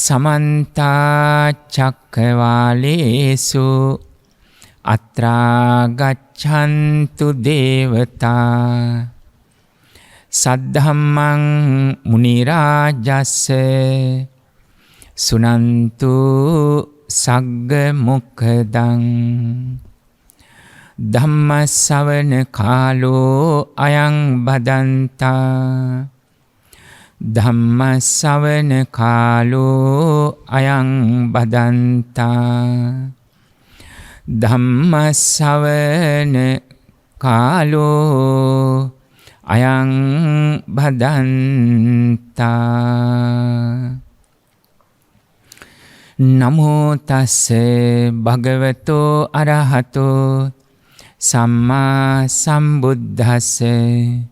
Samanta Chakravalesu Atra Gachantu Devata Saddhammang Munirajase Sunantu Sagga Mukhadang Dhamma Savana Kalo Ayang Badanta Dhamma Savana Kalo Ayang Badanta Dhamma Savana Kalo Ayang Badanta Namo Tassa Bhagavato Arahato Samma Sambuddhassa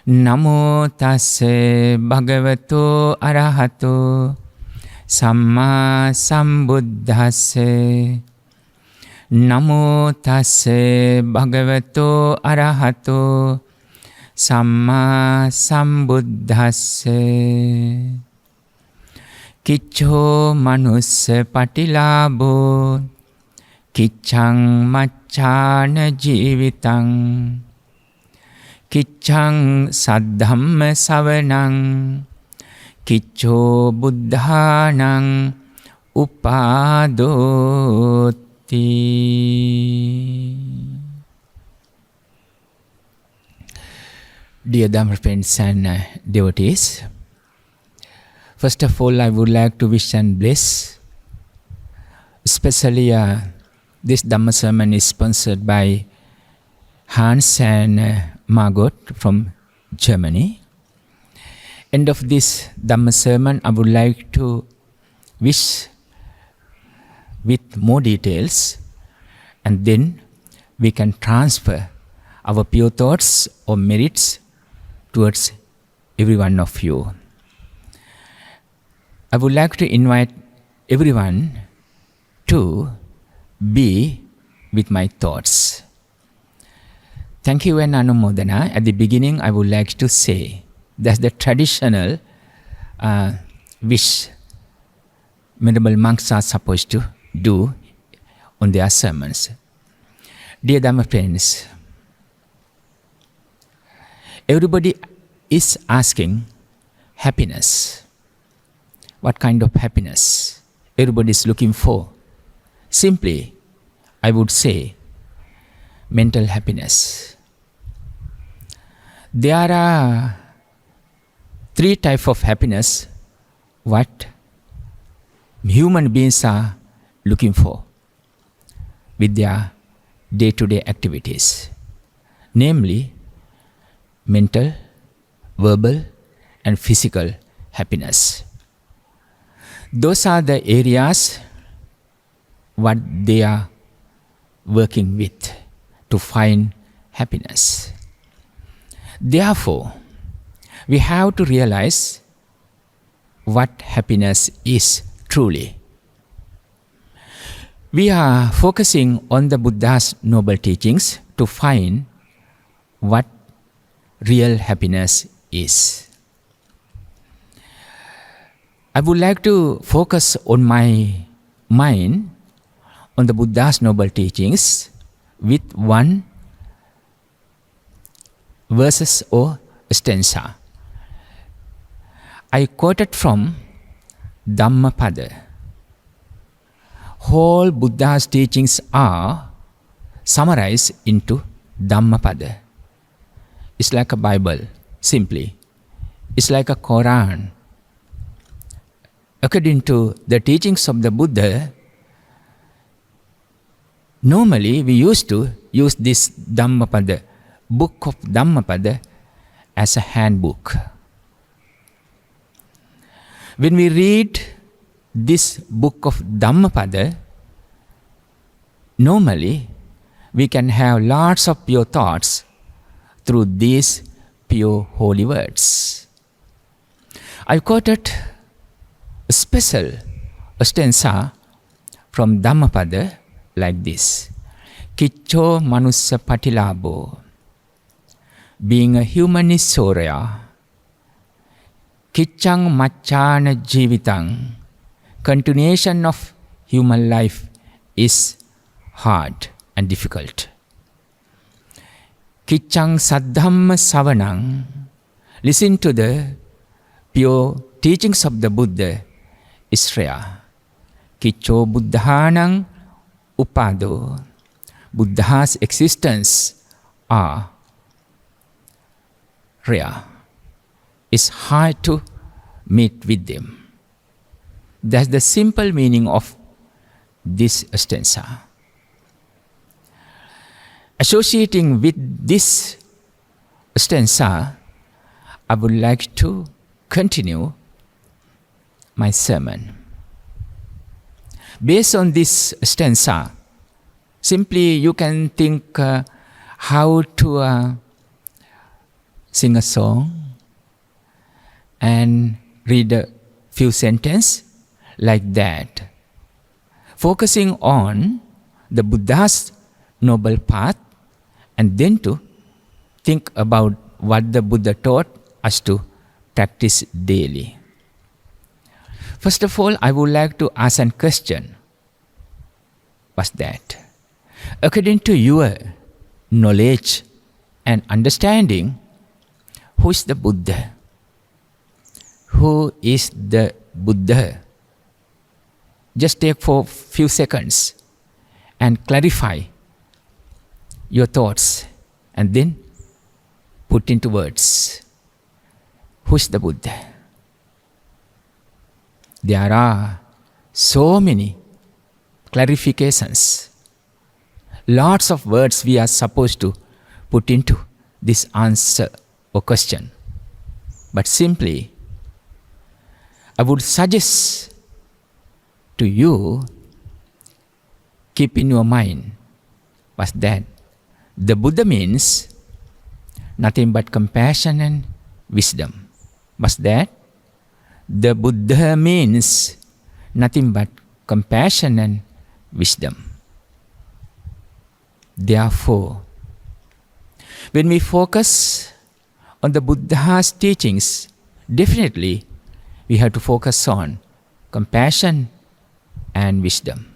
Namo Tassa Bhagavato Arahato Samma Sambuddhassa Namo Tassa Bhagavato Arahato Samma Sambuddhassa Kiccho Manussa Patilabo Kiccang Maccana Jivitang Kiccang Saddhamma Savanang Kiccho Buddhanang Upadoti. Dear Dhamma friends and devotees, first of all I would like to wish and bless, especially this Dhamma sermon is sponsored by Hans and Margot from Germany. End of this Dhamma sermon, I would like to wish with more details, and then we can transfer our pure thoughts or merits towards every one of you. I would like to invite everyone to be with my thoughts. Thank you and Anumodana. At the beginning, I would like to say that's the traditional wish venerable monks are supposed to do on their sermons. Dear Dhamma friends, everybody is asking happiness. What kind of happiness everybody is looking for? Simply, I would say mental happiness. There are three types of happiness what human beings are looking for with their day-to-day activities. Namely, mental, verbal, and physical happiness. Those are the areas what they are working with to find happiness. Therefore, we have to realize what happiness is truly. We are focusing on the Buddha's noble teachings to find what real happiness is. I would like to focus on my mind on the Buddha's noble teachings with one verses or stanza. I quoted from Dhammapada. Whole Buddha's teachings are summarized into Dhammapada. It's like a Bible, simply. It's like a Quran. According to the teachings of the Buddha, normally we used to use this Dhammapada, book of Dhammapada, as a handbook. When we read this book of Dhammapada, normally we can have lots of pure thoughts through these pure holy words. I quoted a special stanza from Dhammapada like this. Kiccho manussa patilabo. Being a human is soraya. Kiccang maccana jivitang. continuation of human life is hard and difficult. Kiccang saddhamma savanang, listen to the pure teachings of the Buddha is rare. Kiccho buddhanang upado, Buddha's existence are rare. It's hard to meet with them. That's the simple meaning of this stanza. Associating with this stanza, I would like to continue my sermon. Based on this stanza, simply you can think how to sing a song and read a few sentences like that, focusing on the Buddha's noble path, and then to think about what the Buddha taught us to practice daily. First of all, I would like to ask a question. What's that? According to your knowledge and understanding, who is the Buddha? Who is the Buddha? Just take for a few seconds and clarify your thoughts and then put into words. Who is the Buddha? There are so many clarifications, lots of words we are supposed to put into this answer or question. But simply, I would suggest to you, keep in your mind what's that. The Buddha means nothing but compassion and wisdom. What's that? The Buddha means nothing but compassion and wisdom. Therefore, when we focus on the Buddha's teachings, definitely we have to focus on compassion and wisdom.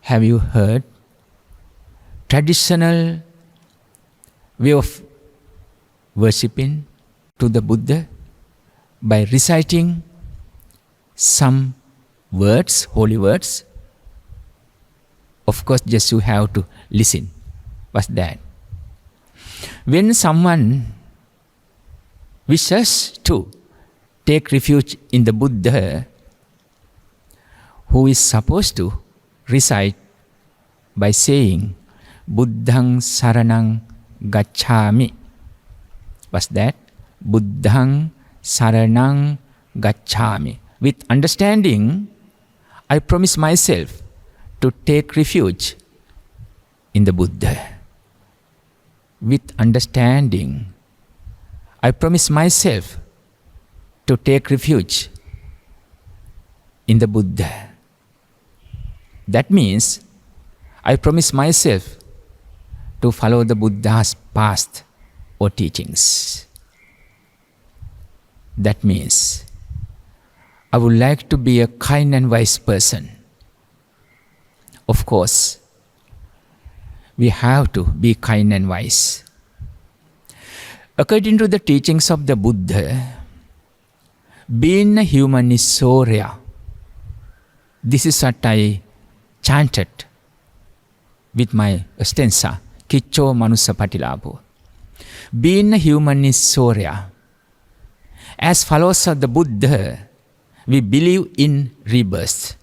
Have you heard traditional way of worshipping to the Buddha by reciting some words, holy words? Of course, just you have to listen. What's that? When someone wishes to take refuge in the Buddha, who is supposed to recite by saying Buddhang Saranang Gacchami. What's that? Buddhang Saranang Gacchami. With understanding, I promise myself to take refuge in the Buddha. With understanding, I promise myself to take refuge in the Buddha. That means I promise myself to follow the Buddha's path or teachings. That means I would like to be a kind and wise person. Of course, we have to be kind and wise. According to the teachings of the Buddha, being a human is so rare. This is what I chanted with my stanza, Kiccho Manussa Patilabo. Being a human is so rare. As followers of the Buddha, we believe in rebirth.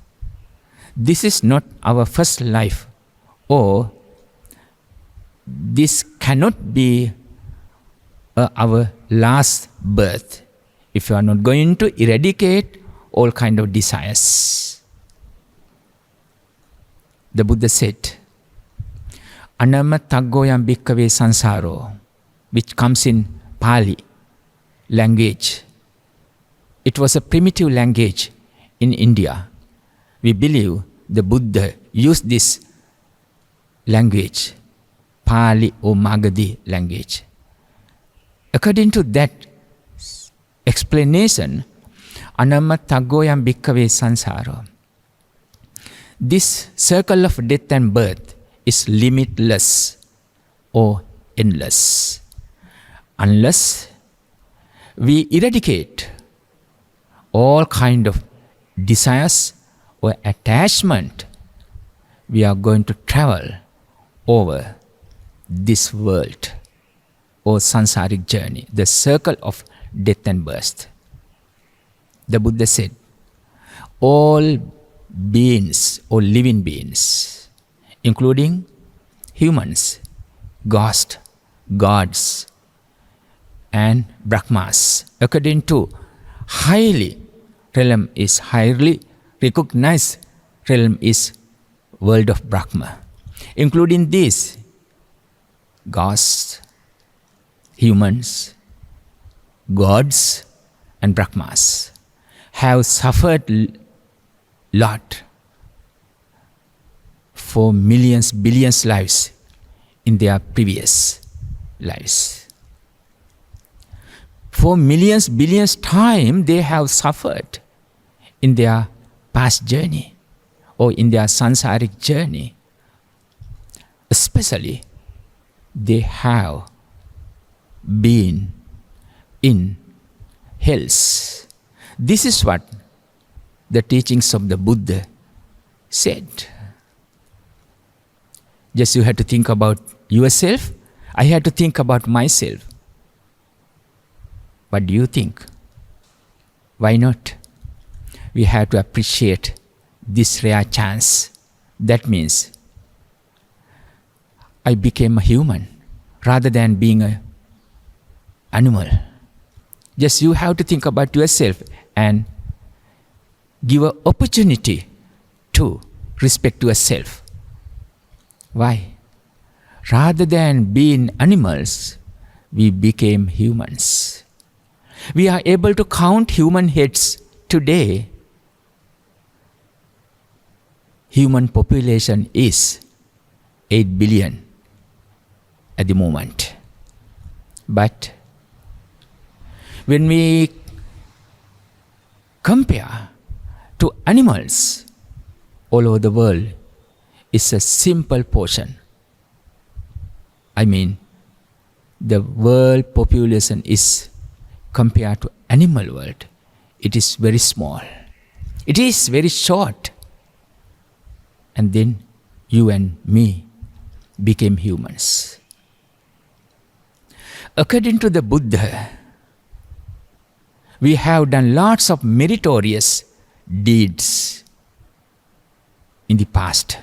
This is not our first life, or this cannot be our last birth if you are not going to eradicate all kind of desires. The Buddha said, Anama taggoyam bhikkave sansaro, which comes in Pali language. It was a primitive language in India. We believe the Buddha used this language, Pali or Magadhi language. According to that explanation, Anamma taggoyam bhikkave sansaro. This circle of death and birth is limitless or endless. Unless we eradicate all kind of desires or attachment, we are going to travel over this world or sansaric journey, the circle of death and birth. The Buddha said, all beings or living beings, including humans, ghosts, gods, and Brahmas, according to highly recognized realm is world of Brahma, including these ghosts, humans, gods, and Brahmas, have suffered lot for millions, billions lives in their previous lives. For millions, billions time they have suffered in their past journey or in their sansaric journey. Especially, they have been in hells. This is what the teachings of the Buddha said. Just you have to think about yourself. I had to think about myself. What do you think? Why not? We have to appreciate this rare chance. That means I became a human rather than being an animal. Just you have to think about yourself and give an opportunity to respect yourself. Why? Rather than being animals, we became humans. We are able to count human heads today. Human population is 8 billion at the moment. But when we compare to animals all over the world, it's a simple portion. I mean, the world population is compared to animal world, it is very small. It is very short. And then you and me became humans. According to the Buddha, we have done lots of meritorious deeds in the past.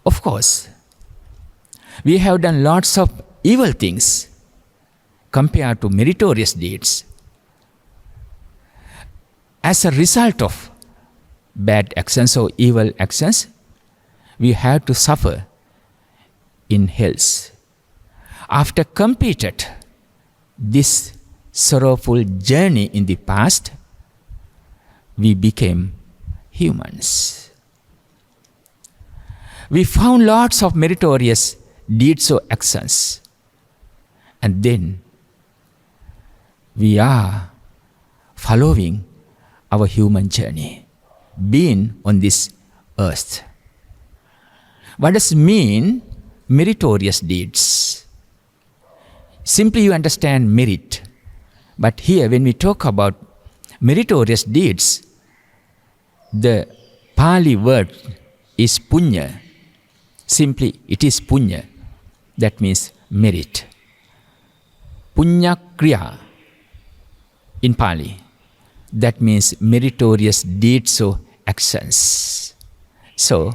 Of course, we have done lots of evil things compared to meritorious deeds. As a result of bad actions or evil actions, we have to suffer in hells. After completed this sorrowful journey in the past, we became humans. We found lots of meritorious deeds or actions, and then we are following our human journey, being on this earth. What does mean meritorious deeds? Simply you understand merit. But here when we talk about meritorious deeds, the Pali word is punya. Simply it is punya. That means merit. Punya kriya in Pali. That means meritorious deeds or actions. So,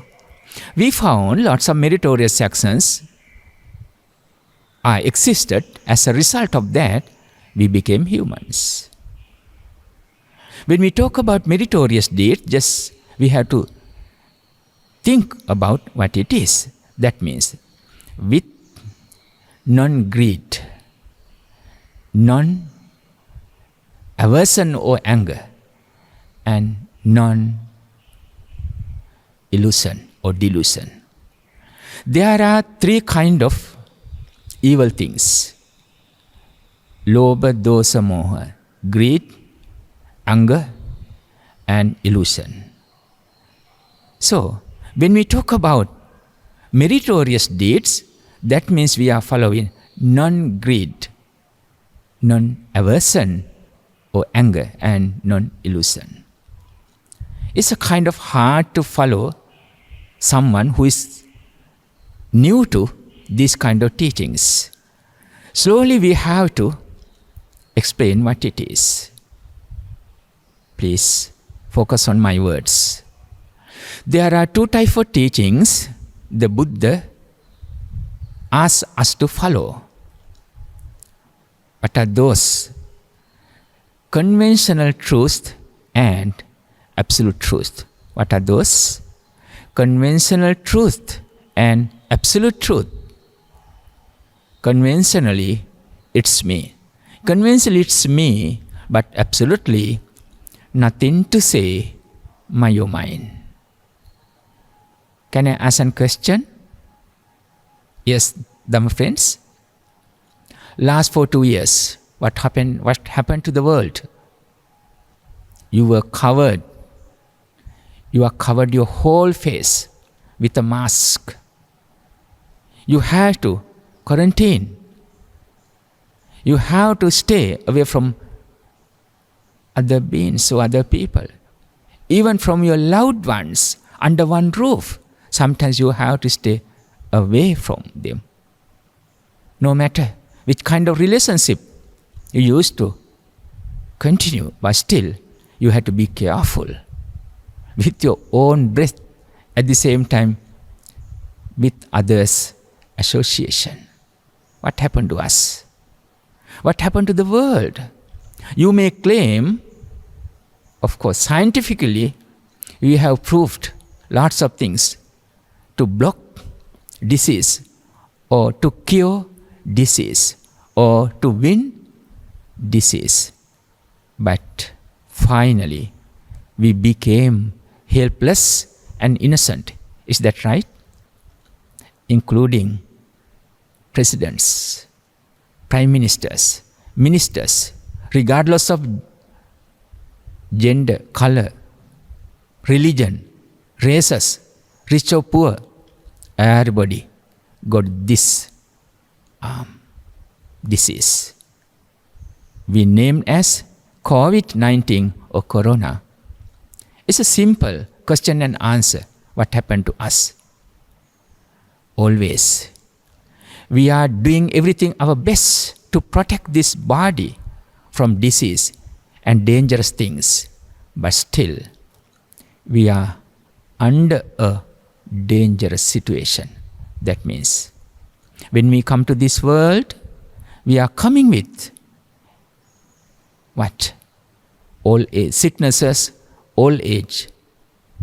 we found lots of meritorious actions existed. As a result of that, we became humans. When we talk about meritorious deeds, just we have to think about what it is. That means with non-greed, non-aversion or anger, and non-illusion or delusion. There are 3 kinds of evil things: lobha, dosa, moha, greed, anger, and illusion. So, when we talk about meritorious deeds, that means we are following non-greed, non-aversion or anger, and non-illusion. It's a kind of hard to follow someone who is new to these kind of teachings. Slowly we have to explain what it is. Please focus on my words. There are two types of teachings the Buddha asks us to follow. What are those? Conventional truth and absolute truth. What are those? Conventional truth and absolute truth. Conventionally, it's me. Conventionally, it's me, but absolutely nothing to say, my or mine. Can I ask a question? Yes, Dhamma friends. Last for 2 years, what happened to the world? You were covered. You are covered your whole face with a mask. You have to quarantine. You have to stay away from other beings or other people. Even from your loved ones under one roof. Sometimes you have to stay away from them. No matter which kind of relationship you used to continue, but still you have to be careful with your own breath, at the same time with others' association. What happened to us? What happened to the world? You may claim, of course, scientifically, we have proved lots of things to block disease or to cure disease or to win disease. But finally, we became helpless and innocent. Is that right? Including presidents, prime ministers, ministers, regardless of gender, color, religion, races, rich or poor, everybody got this disease. We named as COVID-19 or Corona. It's a simple question and answer. What happened to us? Always. We are doing everything our best to protect this body from disease and dangerous things. But still, we are under a dangerous situation. That means, when we come to this world, we are coming with what? Old age, sicknesses, old age,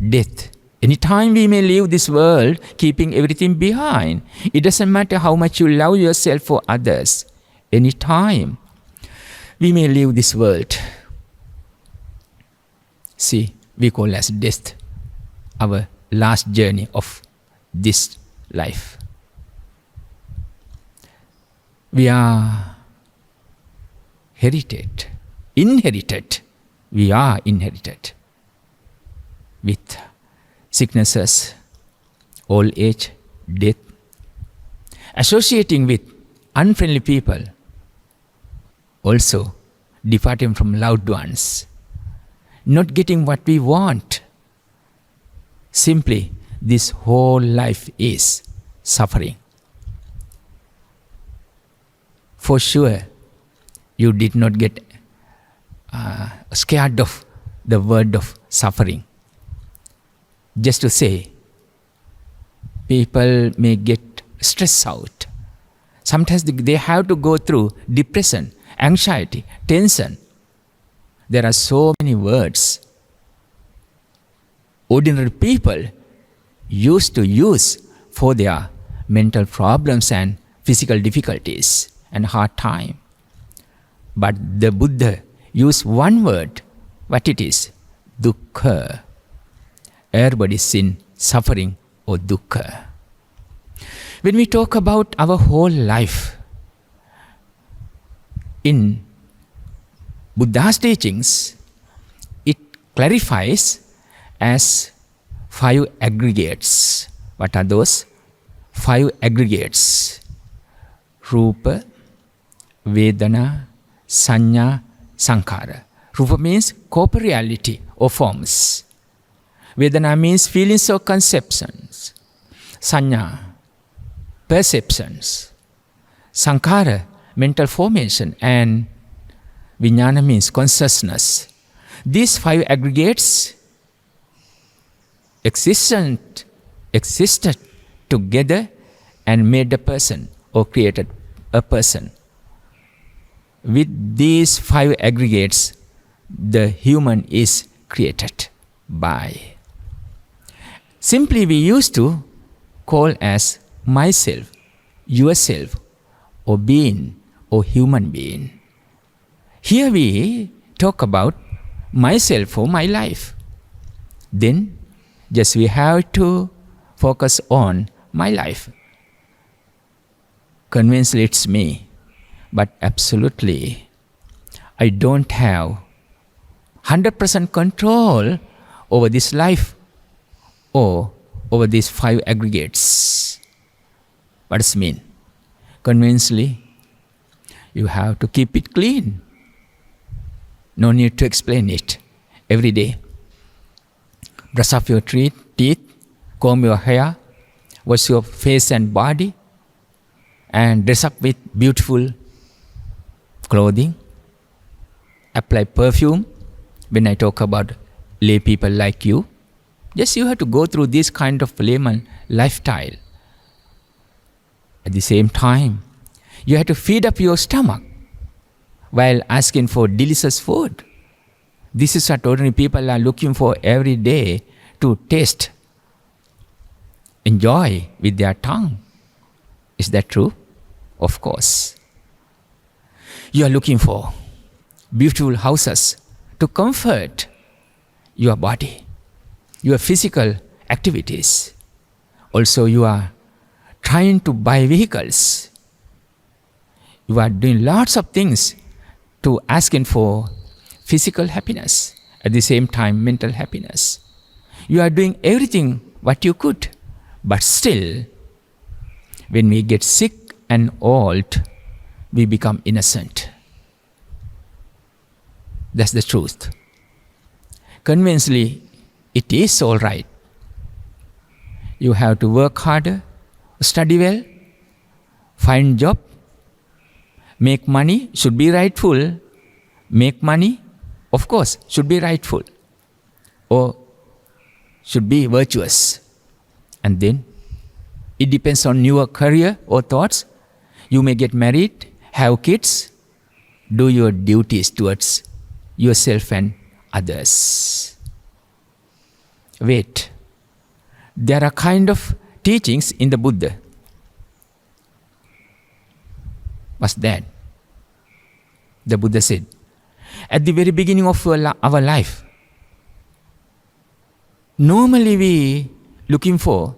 death. Anytime we may leave this world, keeping everything behind. It doesn't matter how much you love yourself or others. Anytime we may leave this world. See, we call as death our last journey of this life. We are inherited. We are inherited with sicknesses, old age, death, associating with unfriendly people, also departing from loved ones, not getting what we want. Simply, this whole life is suffering. For sure, you did not get scared of the word of suffering. Just to say, people may get stressed out. Sometimes they have to go through depression, anxiety, tension. There are so many words ordinary people used to use for their mental problems and physical difficulties and hard time. But the Buddha used one word, what it is? Dukkha. Everybody is in suffering or dukkha. When we talk about our whole life, in Buddha's teachings, it clarifies as 5 aggregates. What are those 5 aggregates? Rupa, Vedana, Sanya, Sankhara. Rupa means corporeality or forms. Vedana means feelings or conceptions. Sanya, perceptions. Sankhara, mental formation. And Vijnana means consciousness. These 5 aggregates existed together and made a person or created a person. With these 5 aggregates, the human is created by. Simply we used to call as myself, yourself, or being, or human being. Here we talk about myself or my life. Then just we have to focus on my life. Convincingly it's me, but absolutely I don't have 100% control over this life or over these 5 aggregates. What does it mean? Convincingly, you have to keep it clean. No need to explain it. Every day, brush up your teeth, comb your hair, wash your face and body, and dress up with beautiful clothing. Apply perfume. When I talk about lay people like you, yes, you have to go through this kind of layman lifestyle. At the same time, you have to feed up your stomach while asking for delicious food. This is what ordinary people are looking for every day, to taste, enjoy with their tongue. Is that true? Of course. You are looking for beautiful houses to comfort your body, your physical activities. Also, you are trying to buy vehicles. You are doing lots of things to asking for physical happiness, at the same time mental happiness. You are doing everything what you could, but still, when we get sick and old, we become innocent. That's the truth. Convincingly, it is all right. You have to work harder, study well, find job, make money, should be rightful. Make money, of course, should be rightful, or should be virtuous. And then, it depends on your career or thoughts. You may get married, have kids, do your duties towards yourself and others. Wait, there are kind of teachings in the Buddha. What's that? The Buddha said, at the very beginning of our life, normally we looking for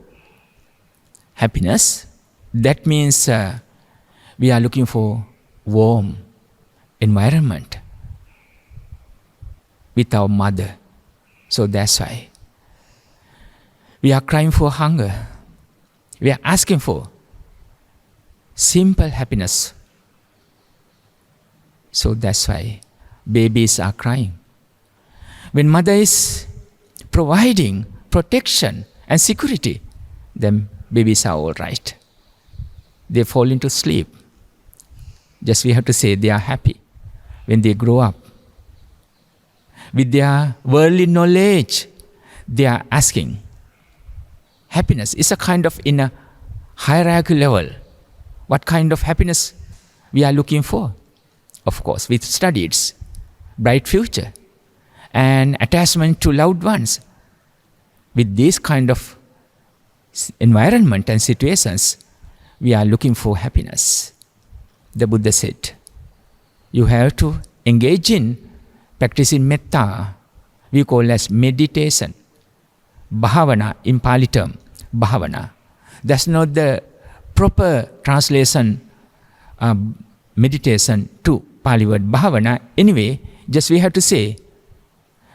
happiness. That means we are looking for warm environment with our mother. So that's why we are crying for hunger. We are asking for simple happiness. So that's why babies are crying. When mother is providing protection and security, then babies are all right. They fall into sleep. Just we have to say they are happy when they grow up. With their worldly knowledge, they are asking. Happiness is a kind of in a hierarchy level. What kind of happiness we are looking for? Of course, with studies, bright future, and attachment to loved ones. With this kind of environment and situations, we are looking for happiness. The Buddha said, you have to engage in practicing metta. We call as meditation. Bhavana, in Pali term, bhavana. That's not the proper translation, meditation to Pali word bhavana. Anyway, just we have to say,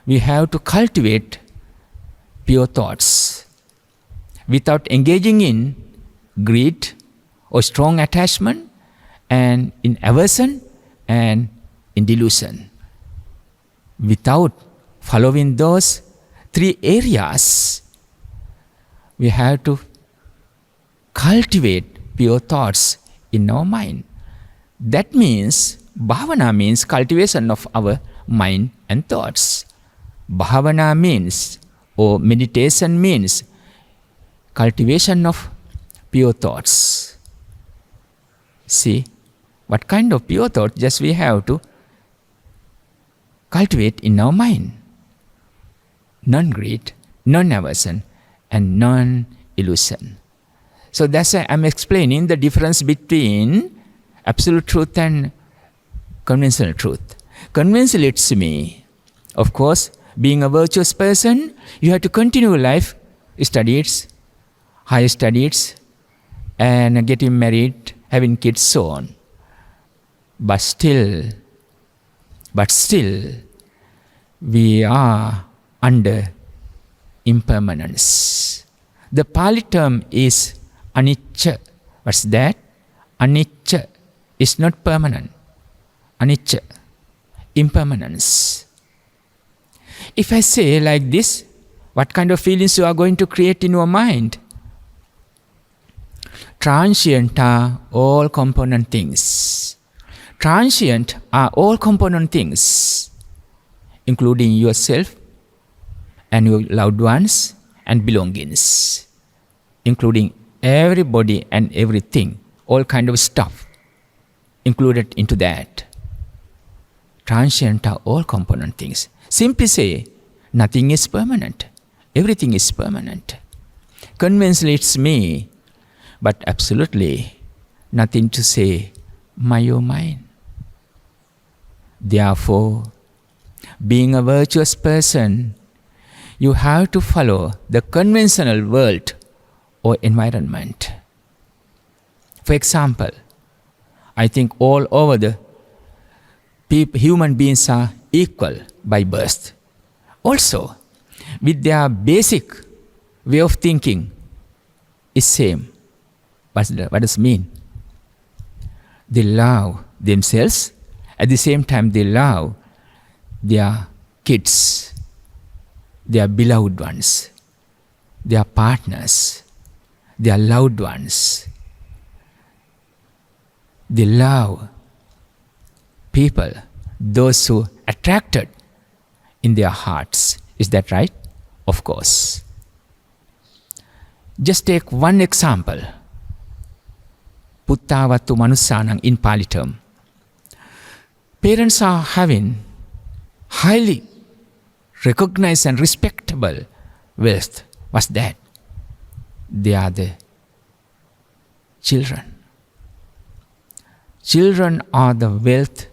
we have to cultivate pure thoughts without engaging in greed or strong attachment and in aversion and in delusion. Without following those three areas, we have to cultivate pure thoughts in our mind. That means bhavana means cultivation of our mind and thoughts. Bhavana means, or meditation means, cultivation of pure thoughts. See, what kind of pure thought just we have to cultivate in our mind? Non-greed, non-aversion, and non-illusion. So that's why I'm explaining the difference between absolute truth and conventional truth. Conventional, it's me. Of course, being a virtuous person, you have to continue life, studies, higher studies, and getting married, having kids, so on. But still, we are under impermanence. The Pali term is anicca. What's that? Anicca is not permanent. Anicca, impermanence. If I say like this, what kind of feelings you are going to create in your mind? Transient are all component things. Transient are all component things, including yourself and your loved ones and belongings, including everybody and everything, all kind of stuff included into that. Transient are all component things. Simply say, nothing is permanent. Everything is permanent. Conventionally, it's me, but absolutely nothing to say, my or mine. Therefore, being a virtuous person, you have to follow the conventional world or environment. For example, I think all over the human beings are equal by birth. Also, with their basic way of thinking is same. What does it mean? They love themselves. At the same time, they love their kids, their beloved ones, their partners, their loved ones. They love people, those who attracted in their hearts. Is that right? Of course. Just take one example. Puttavattu manussanang in Pali term. Parents are having highly recognized and respectable wealth. What's that? They are the children. Children are the wealth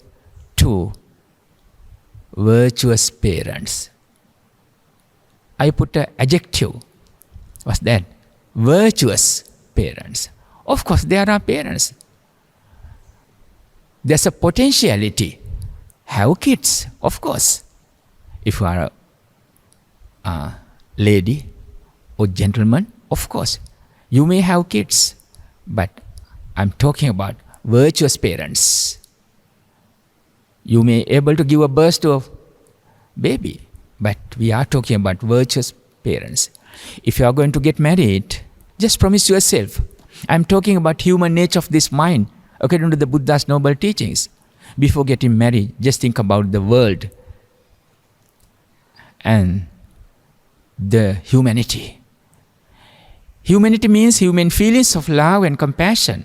to virtuous parents. I put an adjective. What's that? Virtuous parents. Of course, there are parents. There's a potentiality. Have kids, of course. If you are a lady or gentleman, of course, you may have kids. But I'm talking about virtuous parents. You may be able to give a birth to a baby, but we are talking about virtuous parents. If you are going to get married, just promise yourself. I'm talking about human nature of this mind, according to the Buddha's noble teachings. Before getting married, just think about the world and the humanity. Humanity means human feelings of love and compassion.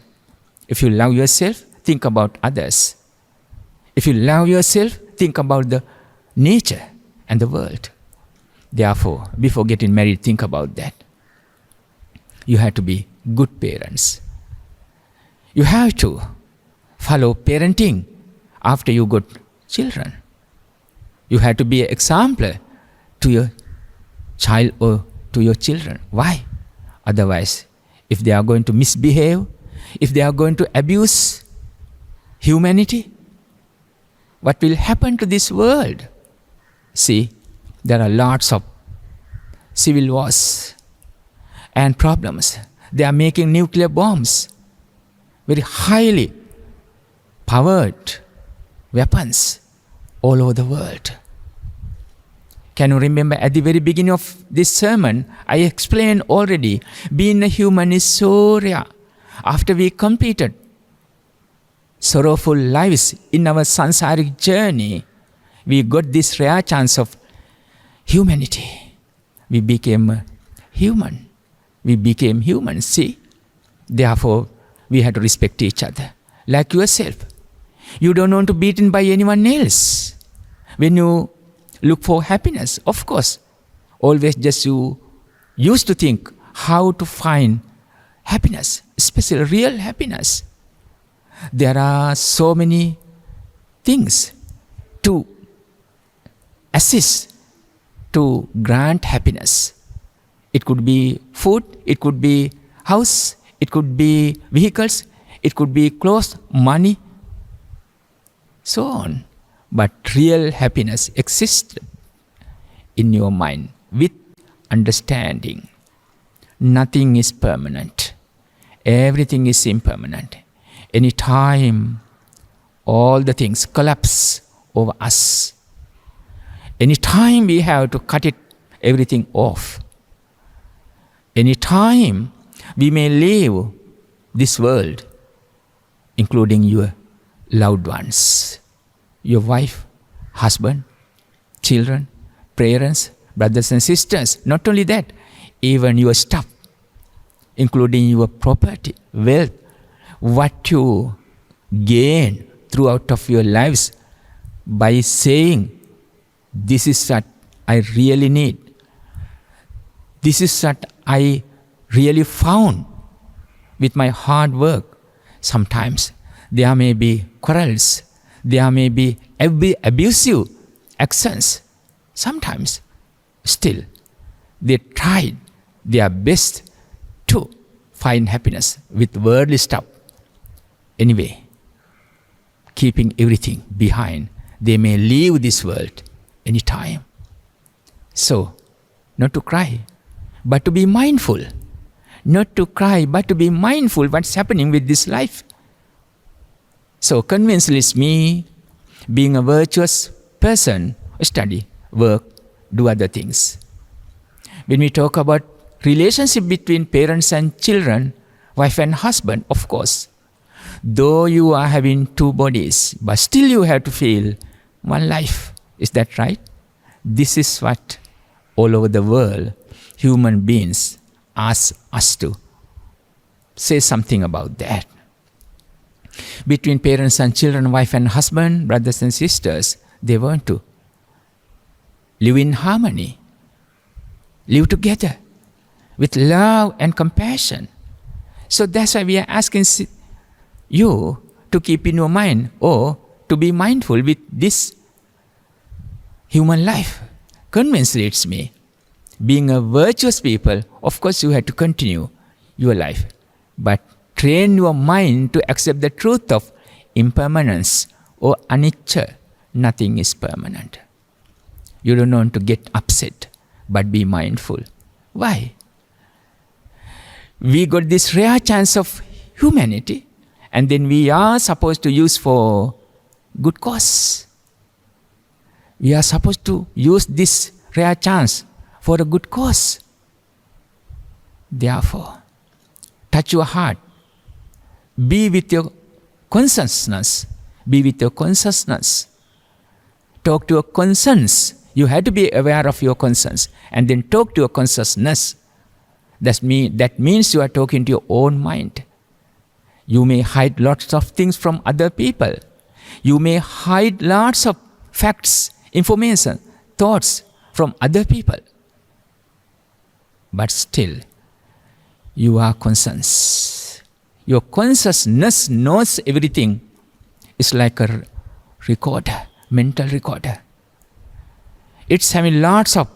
If you love yourself, think about others. If you love yourself, think about the nature and the world. Therefore, before getting married, think about that. You have to be good parents. You have to follow parenting after you got children. You have to be an example to your child or to your children. Why? Otherwise, if they are going to misbehave, if they are going to abuse humanity, what will happen to this world? See, There are lots of civil wars and problems. They are making nuclear bombs, very highly powered weapons all over the world. Can you remember at the very beginning of this sermon, I explained already, being a human is so rare. After we completed sorrowful lives in our sansaric journey, we got this rare chance of humanity. We became human. We became human, see? Therefore, we had to respect each other. Like yourself. You don't want to be beaten by anyone else. When you look for happiness, of course, always just you used to think how to find happiness, especially real happiness. There are so many things to assist to grant happiness. It could be food, it could be house, it could be vehicles, it could be clothes, money, so on. But real happiness exists in your mind with understanding. Nothing is permanent. Everything is impermanent. Anytime all the things collapse over us, anytime we have to cut everything off, anytime we may leave this world, including your loved ones, your wife, husband, children, parents, brothers and sisters. Not only that, even your stuff, including your property, wealth, what you gain throughout of your lives by saying, this is what I really need. This is what I really found with my hard work. Sometimes there may be quarrels. There may be abusive actions. Sometimes, still, they tried their best to find happiness with worldly stuff. Anyway, keeping everything behind, they may leave this world anytime. So, not to cry, but to be mindful. Not to cry, but to be mindful what's happening with this life. So conventionally it's me, being a virtuous person, study, work, do other things. When we talk about relationship between parents and children, wife and husband, of course, though you are having two bodies, but still you have to feel one life. Is that right? This is what all over the world human beings ask us to say something about that. Between parents and children, wife and husband, brothers and sisters, they want to live in harmony, live together with love and compassion. So that's why we are asking you to keep in your mind or to be mindful with this human life. Conventionally it's me. Being a virtuous people, of course you have to continue your life. But train your mind to accept the truth of impermanence or anicca. Nothing is permanent. You don't want to get upset, but be mindful. Why? We got this rare chance of humanity, and then we are supposed to use for good cause. We are supposed to use this rare chance for a good cause. Therefore, touch your heart. Be with your consciousness. Be with your consciousness. Talk to your conscience. You have to be aware of your conscience and then talk to your consciousness. That means you are talking to your own mind. You may hide lots of things from other people. You may hide lots of facts, information, thoughts from other people. But still, you are conscious. Your consciousness knows everything. It's like a recorder, mental recorder. It's having lots of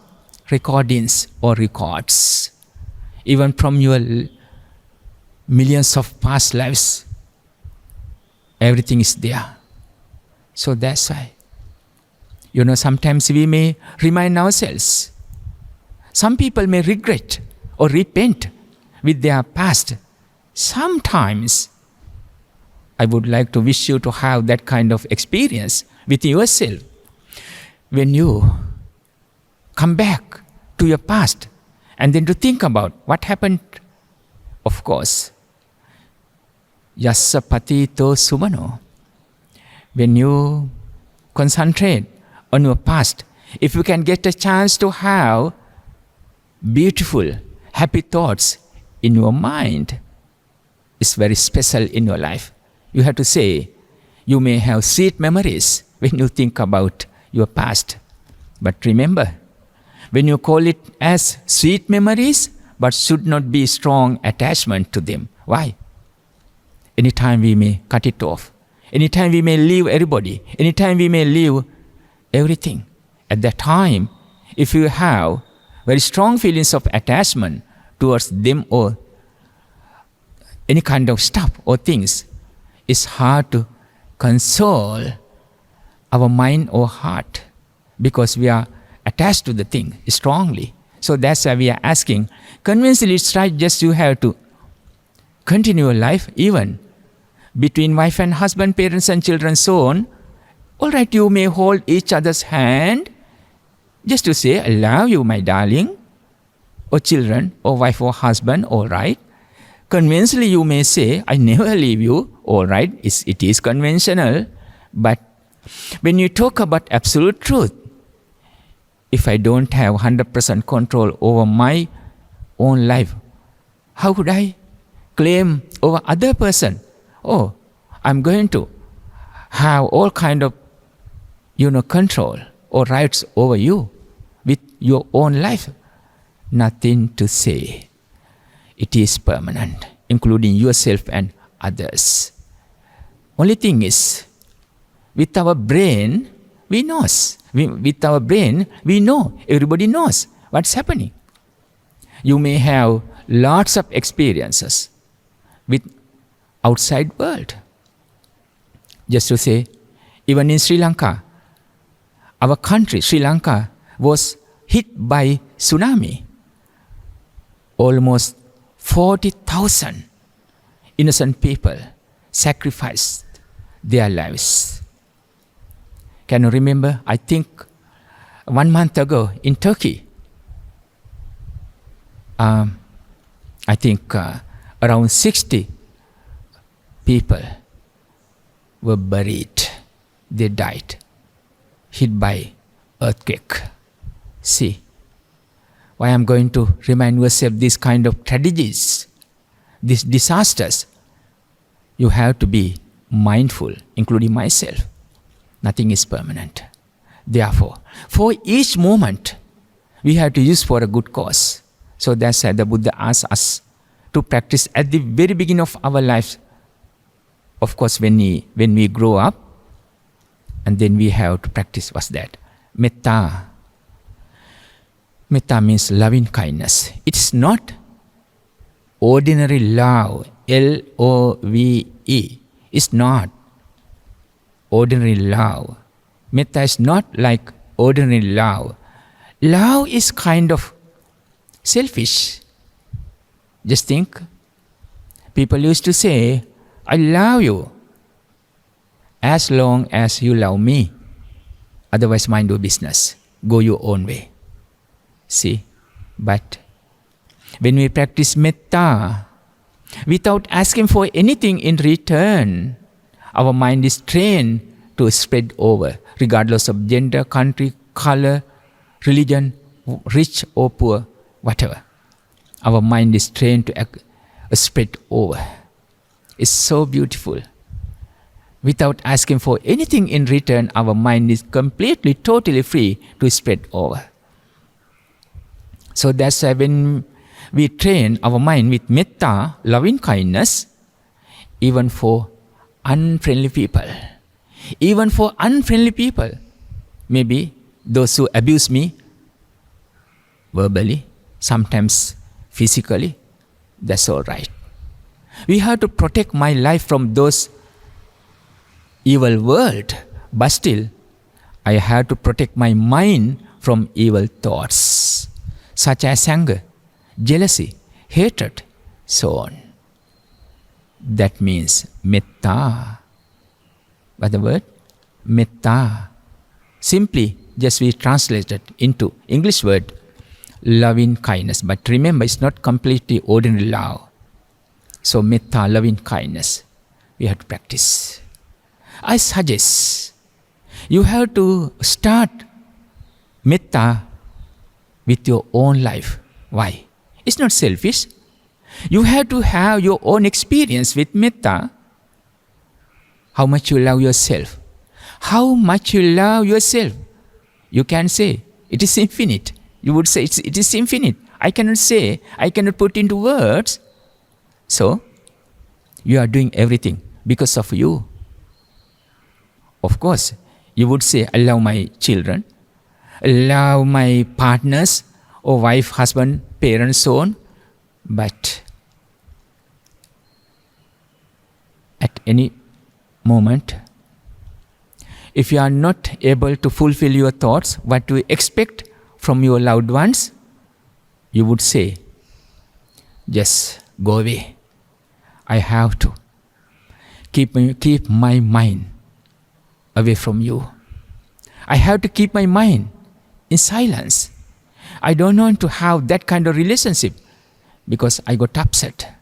recordings or records. Even from your millions of past lives, everything is there. So that's why You know, sometimes we may remind ourselves. Some people may regret or repent with their past. Sometimes I would like to wish you to have that kind of experience with yourself. When you come back to your past and then to think about what happened, of course, yassa patito sumano. When you concentrate on your past, if you can get a chance to have beautiful, happy thoughts in your mind, it's very special in your life. You have to say, you may have sweet memories when you think about your past. But remember, when you call it as sweet memories, but should not be strong attachment to them. Why? Anytime we may cut it off. Anytime we may leave everybody. Anytime we may leave everything. At that time, if you have very strong feelings of attachment towards them or any kind of stuff or things, it's hard to console our mind or heart because we are attached to the thing strongly. So that's why we are asking, convincingly it's right, just you have to continue your life even between wife and husband, parents and children, so on. All right, you may hold each other's hand just to say, I love you, my darling, or children, or wife or husband, all right. Conventionally, you may say, I never leave you, all right, it is conventional. But when you talk about absolute truth, if I don't have 100% control over my own life, how could I claim over other person? Oh, I'm going to have all kind of, control or rights over you with your own life. Nothing to say. It is permanent, including yourself and others. Only thing is, with our brain, we know. With our brain, we know. Everybody knows what's happening. You may have lots of experiences with outside world. Just to say, even in Sri Lanka, our country, Sri Lanka, was hit by tsunami. Almost 40,000 innocent people sacrificed their lives. Can you remember? I think 1 month ago in Turkey, I think around 60 people were buried. They died, hit by earthquake. See, why I'm going to remind yourself this kind of tragedies, these disasters. You have to be mindful, including myself. Nothing is permanent. Therefore, for each moment, we have to use for a good cause. So that's why the Buddha asks us to practice at the very beginning of our lives. Of course, when we grow up, and then we have to practice what's that? Metta. Metta means loving kindness. It's not ordinary love, L-O-V-E. It's not ordinary love. Metta is not like ordinary love. Love is kind of selfish. Just think, people used to say, I love you as long as you love me. Otherwise, mind your business. Go your own way. See? But when we practice metta, without asking for anything in return, our mind is trained to spread over, regardless of gender, country, color, religion, rich or poor, whatever. Our mind is trained to spread over. It's so beautiful. Without asking for anything in return, our mind is completely, totally free to spread over. So that's why when we train our mind with metta, loving kindness, even for unfriendly people, maybe those who abuse me verbally, sometimes physically, that's all right. We have to protect my life from those evil world, but still I have to protect my mind from evil thoughts, such as anger, jealousy, hatred, so on. That means metta. What the word? Metta. Simply, just we translate it into English word, loving kindness. But remember, it's not completely ordinary love. So metta, loving kindness, we have to practice. I suggest you have to start metta with your own life. Why? It's not selfish. You have to have your own experience with metta. How much you love yourself. How much you love yourself. You can say, it is infinite. You would say, it is infinite. I cannot say, I cannot put into words. So, you are doing everything because of you. Of course, you would say, I love my children, I love my partners, or wife, husband, parents, so on. But at any moment, if you are not able to fulfill your thoughts, what you expect from your loved ones, you would say, just go away. I have to keep my mind away from you. I have to keep my mind in silence. I don't want to have that kind of relationship because I got upset.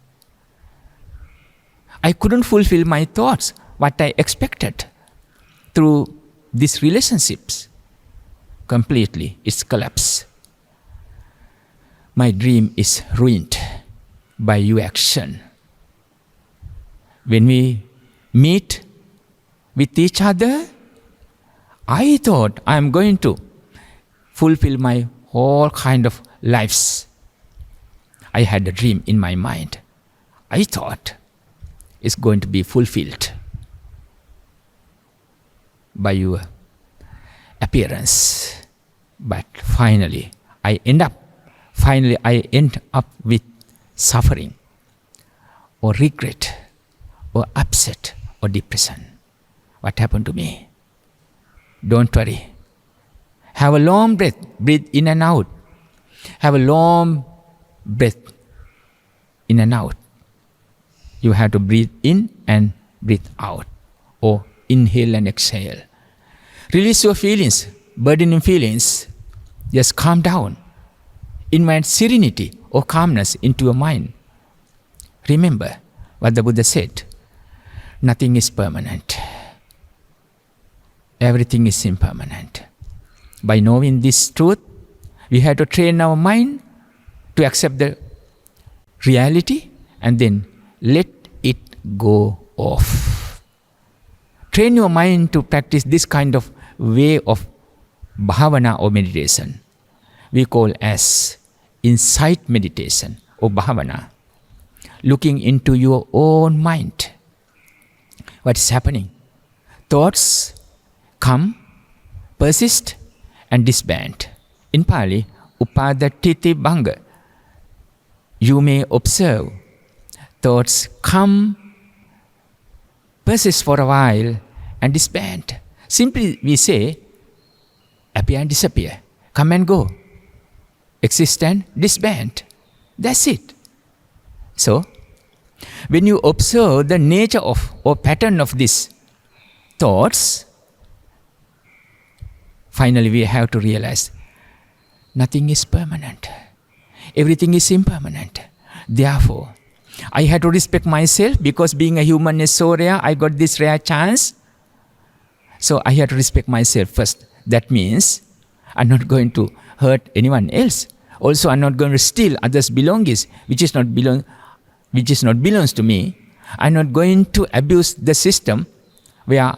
I couldn't fulfill my thoughts, what I expected through these relationships. Completely, it's collapsed. My dream is ruined by your action. When we meet with each other, I thought I am going to fulfill my whole kind of lives. I had a dream in my mind. I thought it's going to be fulfilled by your appearance. But finally I end up with suffering or regret or upset or depression. What happened to me? Don't worry. Have a long breath. Breathe in and out. Have a long breath in and out. You have to breathe in and breathe out, or inhale and exhale. Release your feelings, burdening feelings. Just calm down. Invite serenity or calmness into your mind. Remember what the Buddha said. Nothing is permanent. Everything is impermanent. By knowing this truth, we have to train our mind to accept the reality and then let it go off. Train your mind to practice this kind of way of bhavana or meditation. We call as insight meditation or bhavana. Looking into your own mind. What is happening? Thoughts come, persist, and disband. In Pali, upadatiti bhanga. You may observe thoughts come, persist for a while, and disband. Simply we say, appear and disappear, come and go, exist and disband. That's it. So, when you observe the nature of or pattern of these thoughts, finally we have to realize nothing is permanent. Everything is impermanent. Therefore, I had to respect myself because being a human is so rare. I got this rare chance. So I had to respect myself first. That means I'm not going to hurt anyone else. Also, I'm not going to steal others' belongings, which is not belongs to me. I'm not going to abuse the system where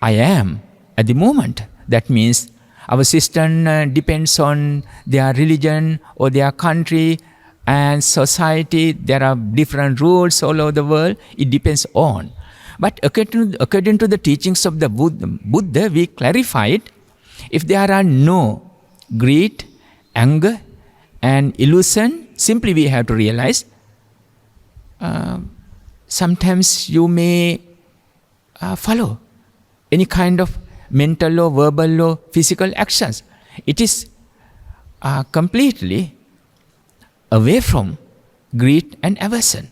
I am at the moment. That means our system depends on their religion or their country and society. There are different rules all over the world. It depends on. But according to the teachings of the Buddha, we clarified, if there are no greed, anger, and illusion, simply we have to realize, sometimes you may follow any kind of mental or verbal or physical actions. It is completely away from greed and aversion.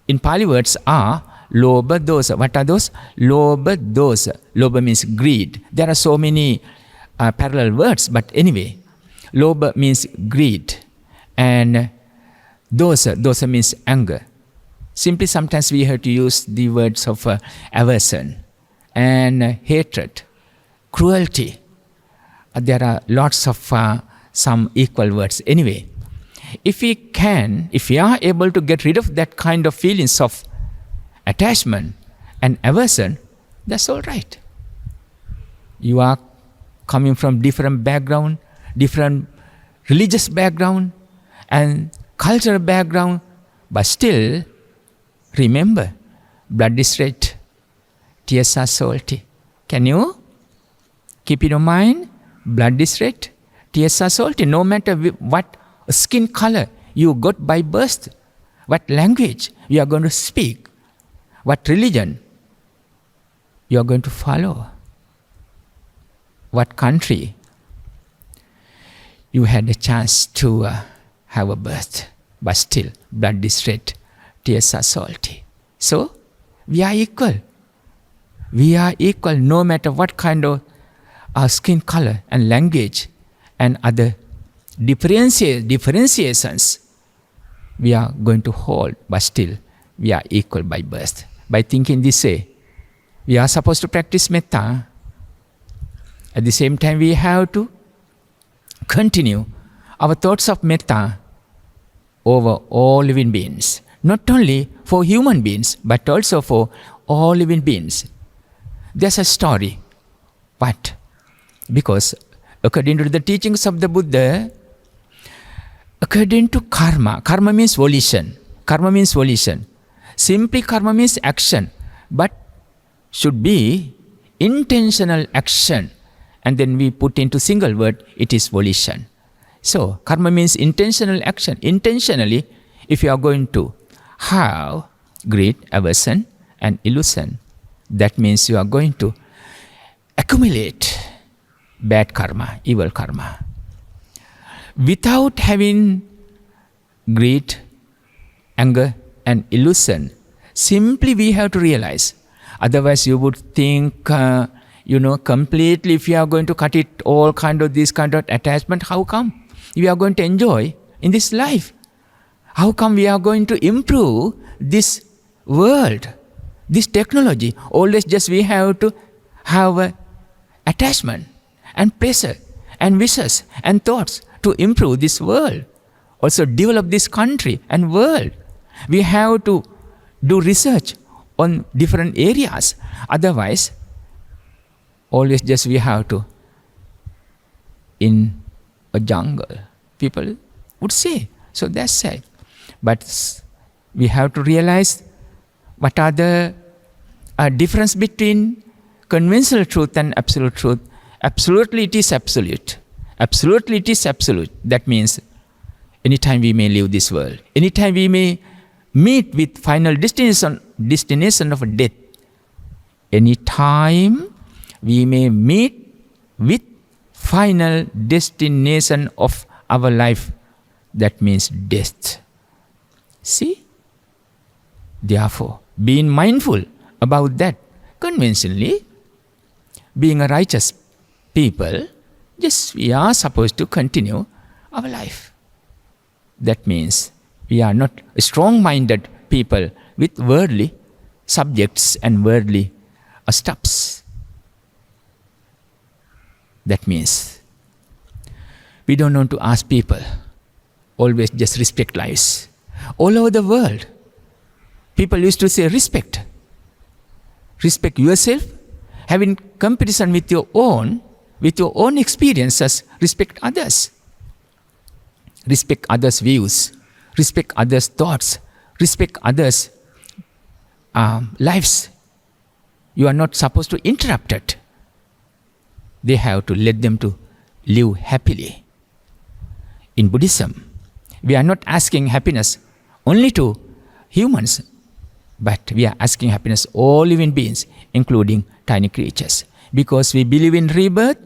In Pali words are lobha, dosa. What are those? Lobha, dosa. Lobha means greed. There are so many parallel words, but anyway, lobha means greed, and dosa means anger. Simply sometimes we have to use the words of aversion and hatred, cruelty. There are lots of some equal words. Anyway, if we are able to get rid of that kind of feelings of attachment and aversion, that's all right. You are coming from different background, different religious background and cultural background, but still remember, blood is red, tears are salty. Can you keep in your mind? Blood is red, tears are salty. No matter what skin color you got by birth, what language you are going to speak, what religion you are going to follow, what country you had a chance to have a birth, but still blood is red, tears are salty. So we are equal. We are equal no matter what kind of skin color and language and other differentiations we are going to hold, but still we are equal by birth. By thinking this way, we are supposed to practice metta. At the same time, we have to continue our thoughts of metta over all living beings. Not only for human beings, but also for all living beings. There's a story. What? Because according to the teachings of the Buddha, according to karma means volition. Karma means volition. Simply karma means action, but should be intentional action. And then we put into single word, it is volition. So karma means intentional action. Intentionally, if you are going to have greed, aversion and illusion, that means you are going to accumulate bad karma, evil karma. Without having greed, anger and illusion, simply we have to realize. Otherwise you would think, completely if you are going to cut it all kind of this kind of attachment, how come we are going to enjoy in this life? How come we are going to improve this world, this technology? Always just we have to have attachment and pleasure and wishes and thoughts to improve this world. Also develop this country and world. We have to do research on different areas. Otherwise, always just we have to in a jungle, people would say. So that's sad. But we have to realize what are the difference between conventional truth and absolute truth. Absolutely it is absolute. Absolutely it is absolute. That means anytime we may leave this world, anytime we may meet with final destination of death, anytime we may meet with final destination of our life, that means death. See? Therefore, being mindful about that, conventionally, being a righteous people, just we are supposed to continue our life. That means we are not strong-minded people with worldly subjects and worldly stuffs. That means we don't want to ask people, always just respect lives. All over the world, people used to say respect. Respect yourself, having comparison with your own experiences, respect others. Respect others' views, respect others' thoughts, respect others' lives. You are not supposed to interrupt it. They have to let them to live happily. In Buddhism, we are not asking happiness only to humans, but we are asking happiness all living beings, including tiny creatures. because we believe in rebirth.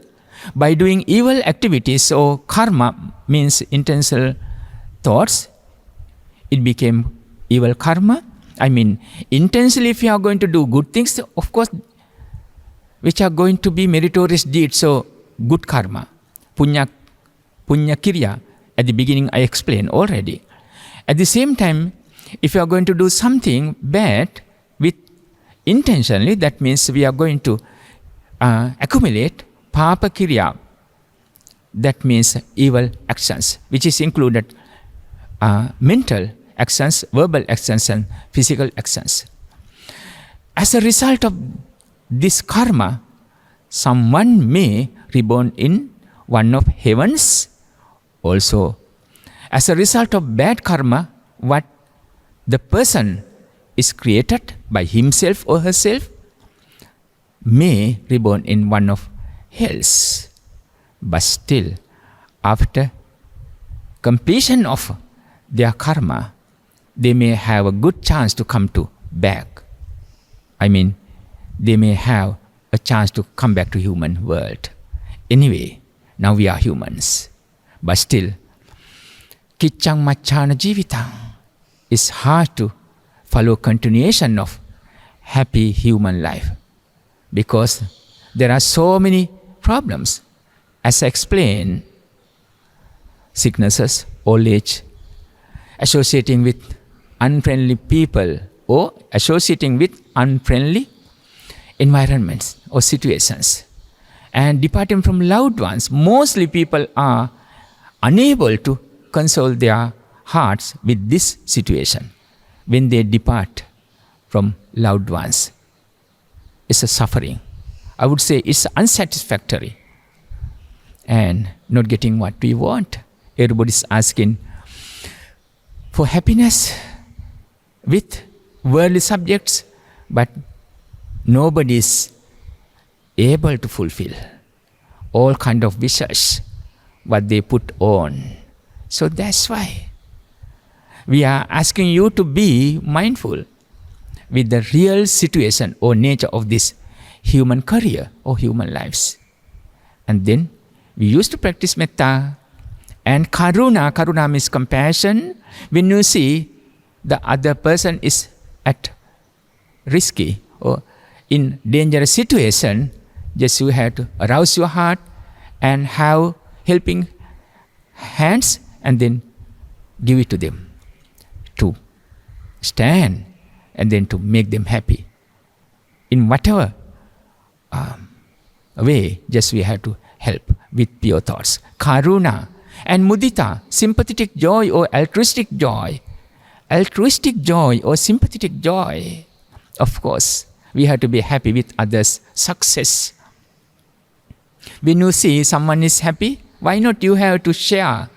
By doing evil activities or karma means intentional thoughts, it became evil karma. I mean, intensely if you are going to do good things, of course, which are going to be meritorious deeds, so good karma, punya kirya. At the beginning I explained already. At the same time, if you are going to do something bad with intentionally, that means we are going to accumulate papa kirya. That means evil actions, which is included mental actions, verbal actions, and physical actions. As a result of this karma, someone may reborn in one of heavens also. As a result of bad karma, what the person is created by himself or herself may reborn in one of hells. But still, after completion of their karma, they may have a good chance to come to back. I mean, they may have a chance to come back to human world. Anyway, now we are humans. But still, kiccang machana jivitang is hard to follow continuation of happy human life, because there are so many problems. As I explained, sicknesses, old age, associating with unfriendly people or associating with unfriendly environments or situations, and departing from loved ones. Mostly people are unable to console their hearts with this situation. When they depart from loved ones, it's a suffering. I would say it's unsatisfactory and not getting what we want. Everybody's asking for happiness with worldly subjects, but nobody is able to fulfill all kind of wishes what they put on. So that's why we are asking you to be mindful with the real situation or nature of this human career or human lives. And then we used to practice metta and karuna. Karuna means compassion. When you see the other person is at risky or in dangerous situation, just you have to arouse your heart and have helping hands and then give it to them to stand and then to make them happy. In whatever way, just we have to help with pure thoughts. Karuna and mudita, sympathetic joy or altruistic joy. Altruistic joy or sympathetic joy. Of course, we have to be happy with others' success. When you see someone is happy, why not you have to share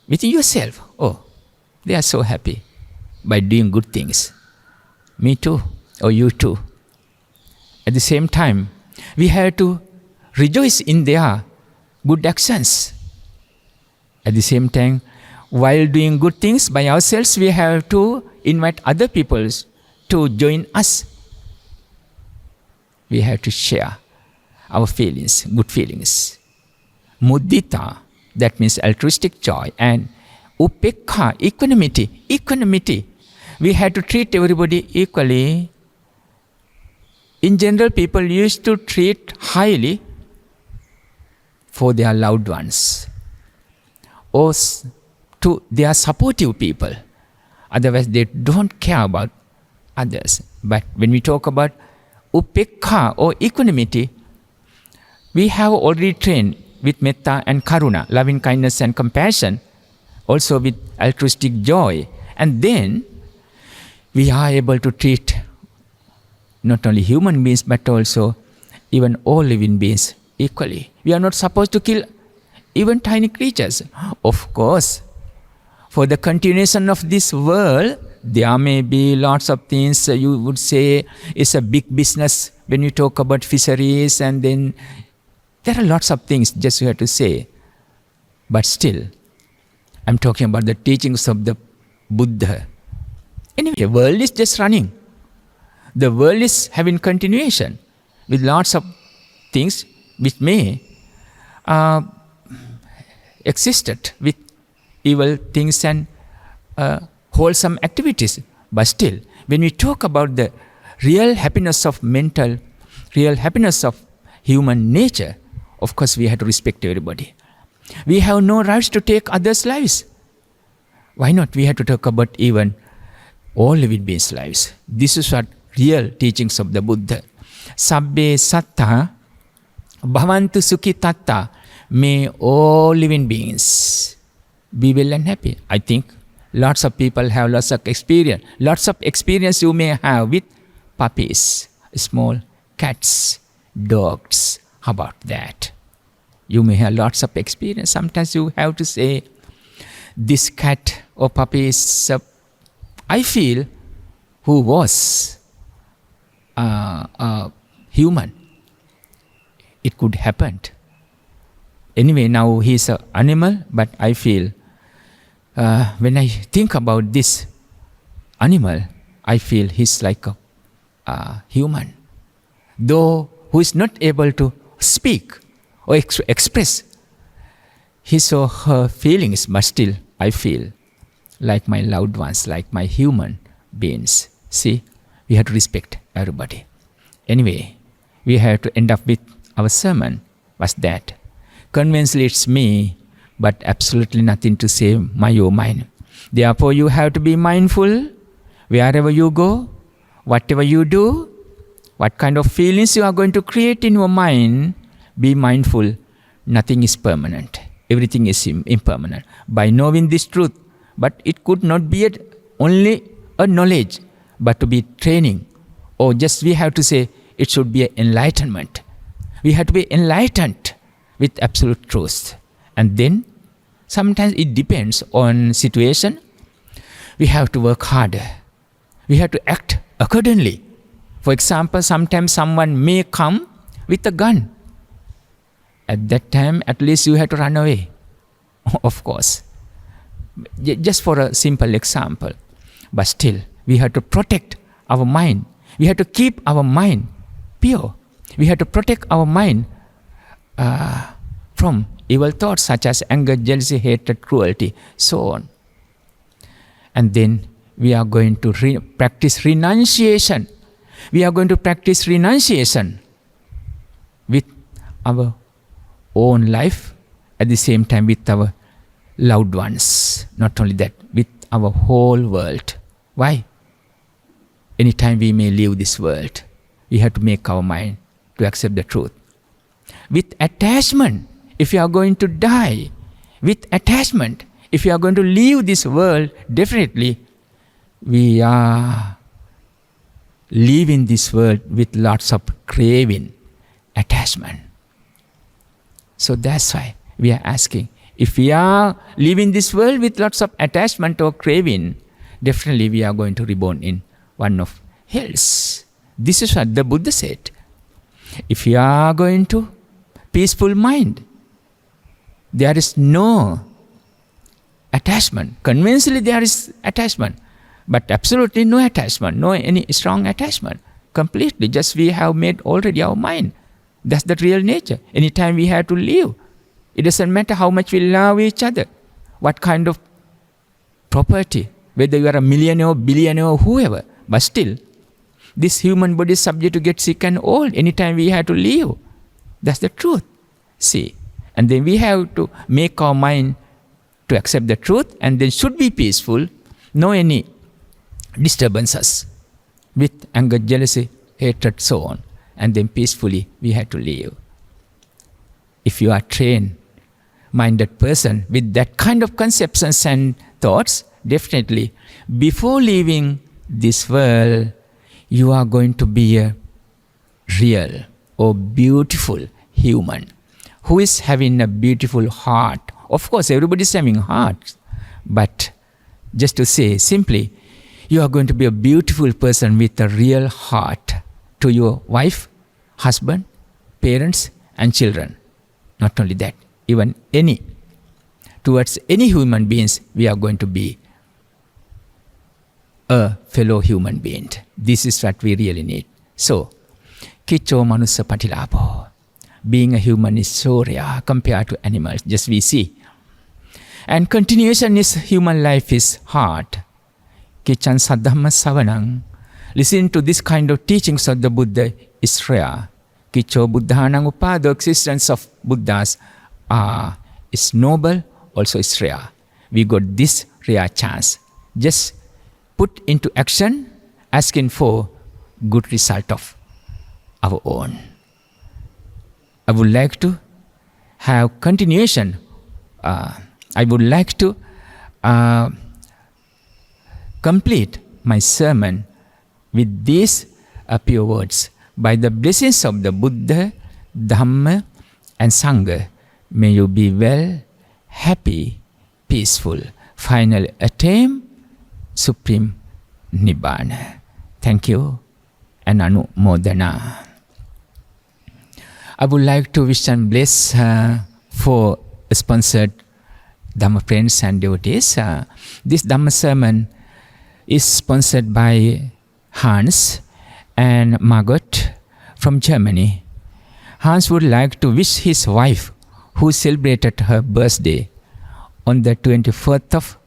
with yourself? Oh, they are so happy by doing good things. Me too, or you too. At the same time, we have to rejoice in their good actions. At the same time, while doing good things by ourselves, we have to invite other people to join us. We have to share our feelings, good feelings. Mudita, that means altruistic joy. And upekha, equanimity. We have to treat everybody equally. In general, people used to treat highly for their loved ones or to their supportive people. Otherwise, they don't care about others. But when we talk about upekha or equanimity, we have already trained with metta and karuna, loving kindness and compassion, also with altruistic joy. And then we are able to treat not only human beings but also even all living beings equally. We are not supposed to kill even tiny creatures. Of course, for the continuation of this world, there may be lots of things you would say it's a big business when you talk about fisheries, and then there are lots of things just you have to say. But still, I'm talking about the teachings of the Buddha. Anyway, the world is just running. The world is having continuation. with lots of things which may existed with evil things and wholesome activities. But still, when we talk about the real happiness of real happiness of human nature, of course we have to respect everybody. We have no rights to take others' lives. Why not? We have to talk about even all living beings' lives. This is what real teachings of the Buddha. Sabbe satta bhavantu sukhi tatta. May all living beings be well and happy. I think lots of people have lots of experience. Lots of experience you may have with puppies, small cats, dogs. How about that? You may have lots of experience. Sometimes you have to say, this cat or puppy is, I feel, who was human. It could happen. Anyway, now he's an animal, but I feel, when I think about this animal, I feel he's like a human. Though who is not able to speak or express his or her feelings, but still I feel like my loved ones, like my human beings. See, we have to respect everybody. Anyway, we have to end up with our sermon. What's that? Convincingly it's me, but absolutely nothing to say my own mind. Therefore, you have to be mindful wherever you go, whatever you do, what kind of feelings you are going to create in your mind. Be mindful. Nothing is permanent. Everything is impermanent. By knowing this truth, but it could not be only a knowledge, but to be training. Or just we have to say it should be an enlightenment. We have to be enlightened with absolute truth. And then sometimes it depends on situation. We have to work harder. We have to act accordingly. For example, sometimes someone may come with a gun. At that time, at least you have to run away. Of course. Just for a simple example. But still, we have to protect our mind. We have to keep our mind pure. We have to protect our mind from evil thoughts such as anger, jealousy, hatred, cruelty, so on. And then we are going to practice renunciation. We are going to practice renunciation with our own life, at the same time with our loved ones. Not only that, with our whole world. Why? Anytime we may leave this world, we have to make our mind to accept the truth. With attachment, if you are going to die, with attachment, if you are going to leave this world, definitely we are leaving this world with lots of craving, attachment. So that's why we are asking, if we are leaving this world with lots of attachment or craving, definitely we are going to reborn in one of hells. This is what the Buddha said. If you are going to peaceful mind, there is no attachment. Conventionally there is attachment, but absolutely no attachment, no any strong attachment. Completely, just we have made already our mind. That's the real nature. Anytime we have to leave, it doesn't matter how much we love each other, what kind of property, whether you are a millionaire or billionaire or whoever, but still, this human body is subject to get sick and old anytime we have to leave. That's the truth. See, and then we have to make our mind to accept the truth, and then should be peaceful, no any disturbances with anger, jealousy, hatred, so on. And then peacefully we have to live. If you are trained-minded person with that kind of conceptions and thoughts, definitely before leaving this world, you are going to be a real or beautiful human who is having a beautiful heart. Of course, everybody is having hearts, but just to say simply, you are going to be a beautiful person with a real heart to your wife, husband, parents, and children. Not only that, even towards any human beings, we are going to be a fellow human being. This is what we really need. So, Kicho manussa patilapo. Being a human is so rare compared to animals, just we see. And continuation is human life is hard. Kichan sadhamma savanang. Listening to this kind of teachings of the Buddha is rare. Kicho buddhanang upado, existence of Buddhas is noble, also is rare. We got this rare chance. Just put into action, asking for good result of our own. I would like to have continuation. I would like to complete my sermon with these pure words. By the blessings of the Buddha, Dhamma and Sangha, may you be well, happy, peaceful, finally attain Supreme Nibbana. Thank you and Anumodana. I would like to wish and bless for sponsored Dhamma friends and devotees. This Dhamma sermon is sponsored by Hans and Margot from Germany. Hans would like to wish his wife, who celebrated her birthday on the 24th of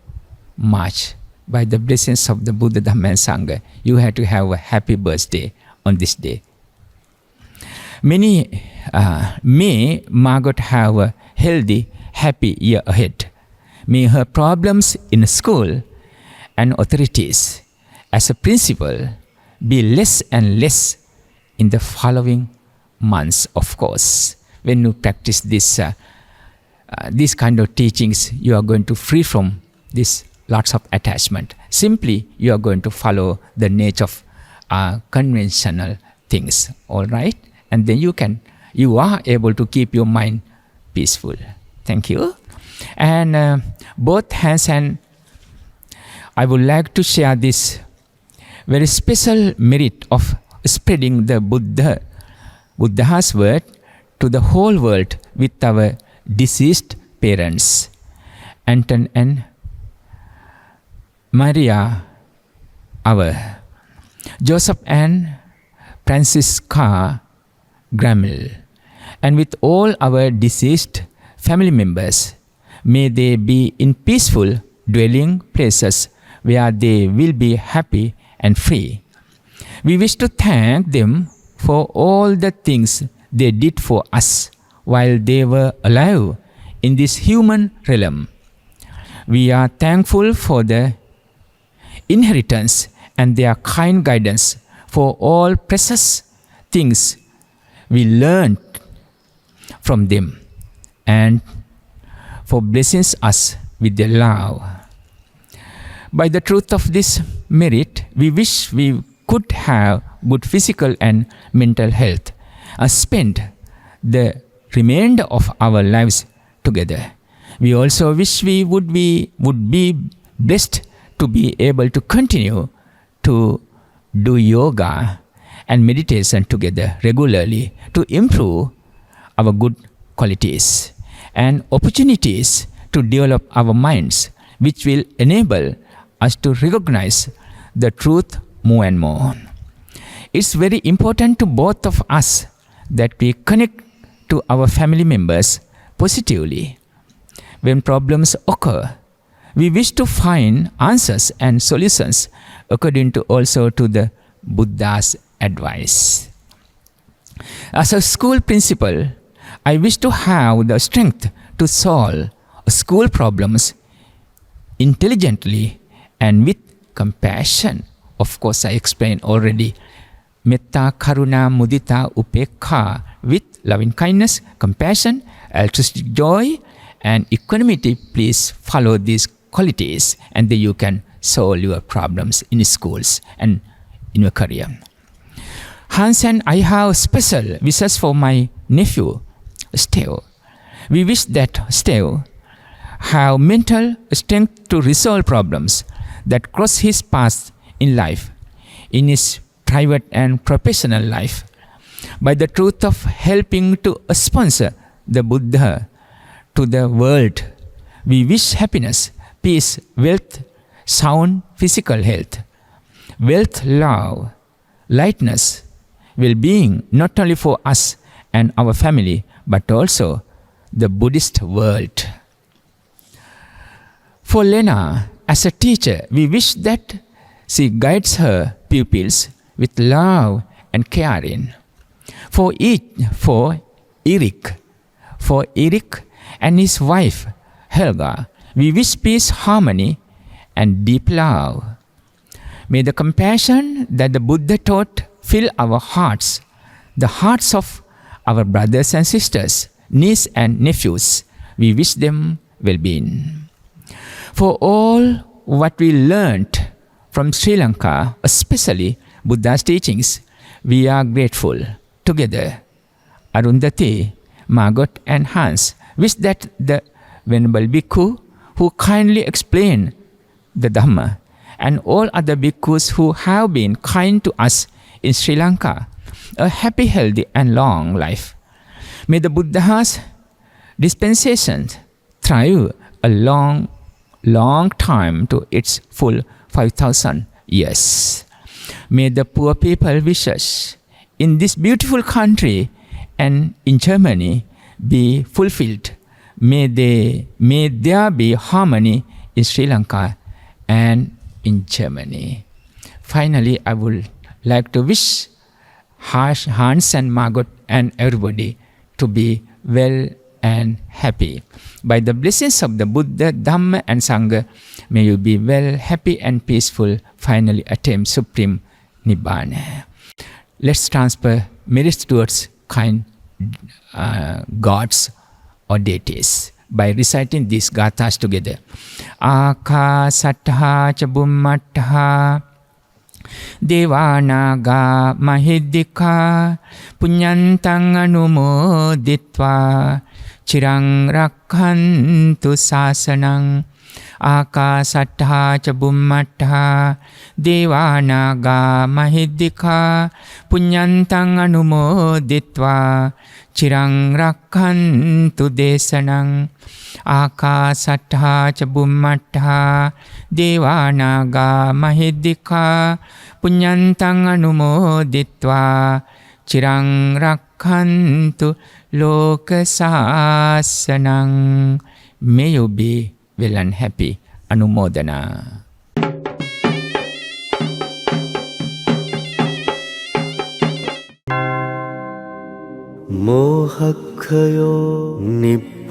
March, by the blessings of the Buddha, Dhamma and Sangha, you have to have a happy birthday on this day. May Margot have a healthy, happy year ahead. May her problems in school and authorities as a principal be less and less in the following months, of course. When you practice this kind of teachings, you are going to free from this lots of attachment. Simply, you are going to follow the nature of conventional things, all right? And then you are able to keep your mind peaceful. Thank you. And both Hans and I would like to share this very special merit of spreading the Buddha's word to the whole world with our deceased parents, Anton and Maria, our Joseph and Francisca Grammel, and with all our deceased family members. May they be in peaceful dwelling places where they will be happy and free. We wish to thank them for all the things they did for us while they were alive in this human realm. We are thankful for the inheritance and their kind guidance, for all precious things we learned from them, and for blessing us with their love. By the truth of this merit, we wish we could have good physical and mental health and spend the remainder of our lives together. We also wish we would be blessed to be able to continue to do yoga and meditation together regularly to improve our good qualities and opportunities to develop our minds, which will enable us to recognize the truth more and more. It's very important to both of us that we connect to our family members positively. When problems occur, we wish to find answers and solutions according to also to the Buddha's advice. As a school principal, I wish to have the strength to solve school problems intelligently and with compassion. Of course, I explained already. Metta, Karuna, Mudita, Upekha, with loving kindness, compassion, altruistic joy, and equanimity. Please follow these qualities, and then you can solve your problems in schools and in your career. Hans and I have special wishes for my nephew, Steve. We wish that Steve have mental strength to resolve problems that cross his path in life, in his private and professional life. By the truth of helping to sponsor the Buddha to the world, we wish happiness, peace, wealth, sound physical health, wealth, love, lightness, well-being not only for us and our family, but also the Buddhist world. For Lena, as a teacher, we wish that she guides her pupils with love and caring. For Eric and his wife Helga, we wish peace, harmony, and deep love. May the compassion that the Buddha taught fill our hearts, the hearts of our brothers and sisters, nieces and nephews. We wish them well-being. For all what we learned from Sri Lanka, especially Buddha's teachings, we are grateful. Together, Arundhati, Margot and Hans wish that the Venerable Bhikkhu who kindly explained the Dhamma and all other bhikkhus who have been kind to us in Sri Lanka a happy, healthy and long life. May the Buddha's dispensation thrive a long time to its full 5,000 years. May the poor people wishes in this beautiful country and in Germany be fulfilled. May there be harmony in Sri Lanka and in Germany. Finally, I would like to wish Hans and Margot and everybody to be well and happy. By the blessings of the Buddha, Dhamma and Sangha, may you be well, happy and peaceful, finally attain Supreme Nibbana. Let's transfer merits towards kind gods or deities by reciting these gathas together. Akasattha ca bummattha Devanaga Mahiddhika Punyantang Anumoditva Chirang Rakhantu Sasanang. Akasattha ca bummattha Devanaga Mahiddhika Punyantang Anumoditva Chirang Rakhantu Desanang. Akasattha ca bummattha Devanaga Mahiddhika Punyantang Anumoditva Chirang Rakhantu Lokasasanang. May you be well and happy. Anumodana. Mohakhayo Nibbānam